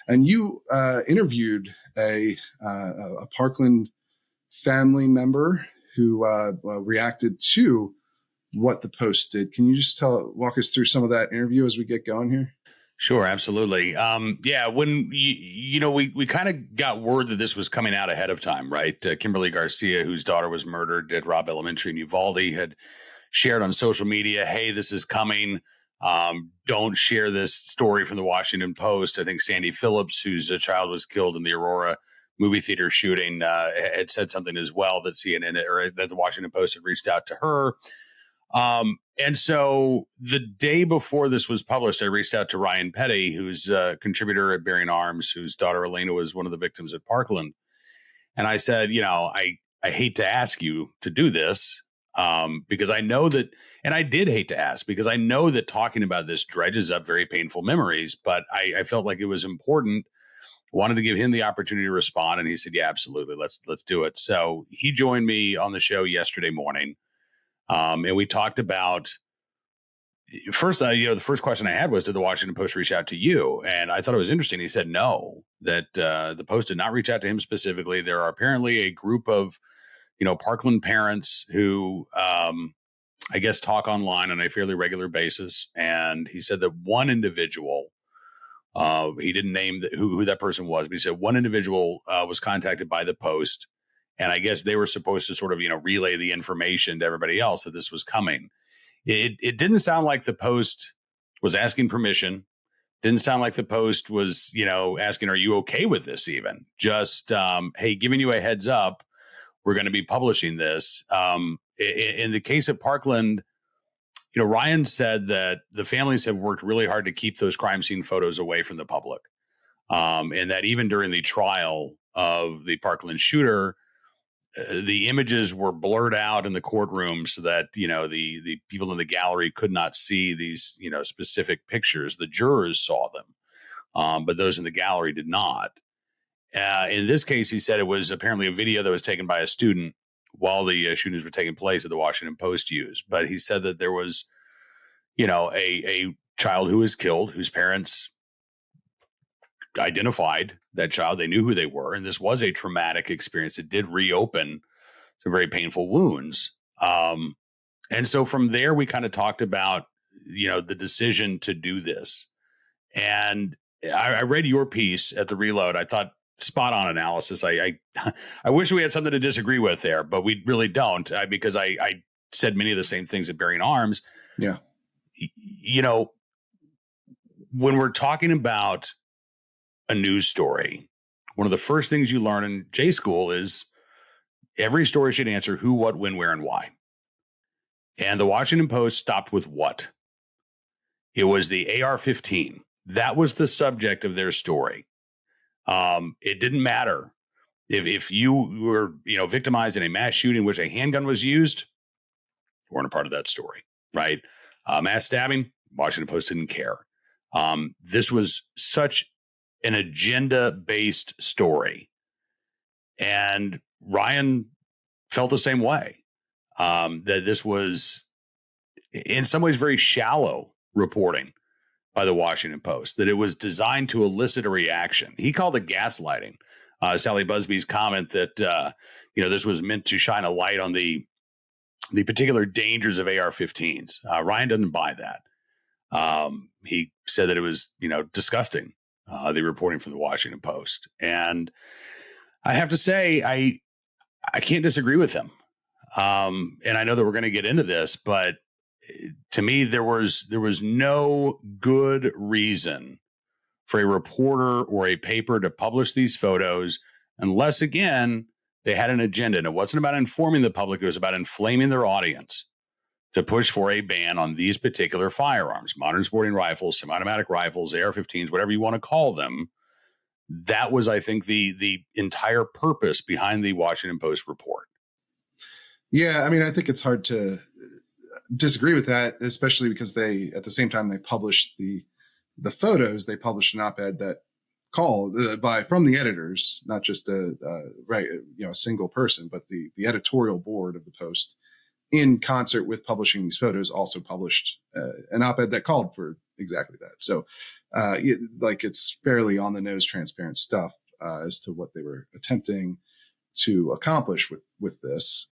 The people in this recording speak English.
And you interviewed a Parkland family member who reacted to what the Post did. Can you just walk us through some of that interview as we get going here? Sure, absolutely. When we kind of got word that this was coming out ahead of time, right? Kimberly Garcia, whose daughter was murdered at Robb Elementary in Uvalde, had shared on social media, "Hey, this is coming. Don't share this story from the Washington Post." I think Sandy Phillips, whose child was killed in the Aurora movie theater shooting, had said something as well that CNN or that the Washington Post had reached out to her. And so the day before this was published, I reached out to Ryan Petty, who's a contributor at Bearing Arms, whose daughter Elena was one of the victims at Parkland. And I said, I hate to ask you to do this because I know that, and I did hate to ask because I know that talking about this dredges up very painful memories, but I felt like it was important. Wanted to give him the opportunity to respond. And he said, yeah, absolutely. Let's do it. So he joined me on the show yesterday morning. And we talked about first, the first question I had was, did the Washington Post reach out to you? And I thought it was interesting. He said no, that the Post did not reach out to him specifically. There are apparently a group of, Parkland parents who, I guess, talk online on a fairly regular basis. And he said that one individual, he didn't name who that person was, but he said one individual was contacted by the Post. And I guess they were supposed to sort of, relay the information to everybody else that this was coming. It didn't sound like the Post was asking permission. Didn't sound like the Post was, asking, are you okay with this even? Just, hey, giving you a heads up, we're going to be publishing this. In the case of Parkland, Ryan said that the families have worked really hard to keep those crime scene photos away from the public. And that even during the trial of the Parkland shooter, the images were blurred out in the courtroom so that, the people in the gallery could not see these, specific pictures. The jurors saw them, but those in the gallery did not. In this case, he said it was apparently a video that was taken by a student while the shootings were taking place that the Washington Post used. But he said that there was, a child who was killed, whose parents identified that child. They knew who they were. And this was a traumatic experience. It did reopen some very painful wounds. And so from there, we kind of talked about, the decision to do this. And I read your piece at the Reload. I thought spot on analysis. I wish we had something to disagree with there, but we really don't, because I said many of the same things at Bearing Arms. Yeah. When we're talking about a news story, one of the first things you learn in J school is every story should answer who, what, when, where, and why. And the Washington Post stopped with what? It was the AR-15. That was the subject of their story. It didn't matter if you were, victimized in a mass shooting in which a handgun was used. You weren't a part of that story, right? Mass stabbing, Washington Post didn't care. This was such an agenda-based story. And Ryan felt the same way, that this was in some ways very shallow reporting by the Washington Post, that it was designed to elicit a reaction. He called it gaslighting. Sally Busby's comment that, this was meant to shine a light on the particular dangers of AR-15s. Ryan doesn't buy that. He said that it was, disgusting, the reporting from the Washington Post. And I have to say, I can't disagree with him. And I know that we're going to get into this, but to me, there was no good reason for a reporter or a paper to publish these photos unless, again, they had an agenda. And it wasn't about informing the public. It was about inflaming their audience to push for a ban on these particular firearms, modern sporting rifles, semi-automatic rifles, AR-15s, whatever you want to call them. That was, I think, the entire purpose behind the Washington Post report. Yeah, I mean, I think it's hard to disagree with that, especially because they, at the same time they published the photos, they published an op-ed that called from the editors, not just a single person, but the editorial board of the Post, in concert with publishing these photos, also published an op-ed that called for exactly that. So like it's fairly on the nose, transparent stuff as to what they were attempting to accomplish with this.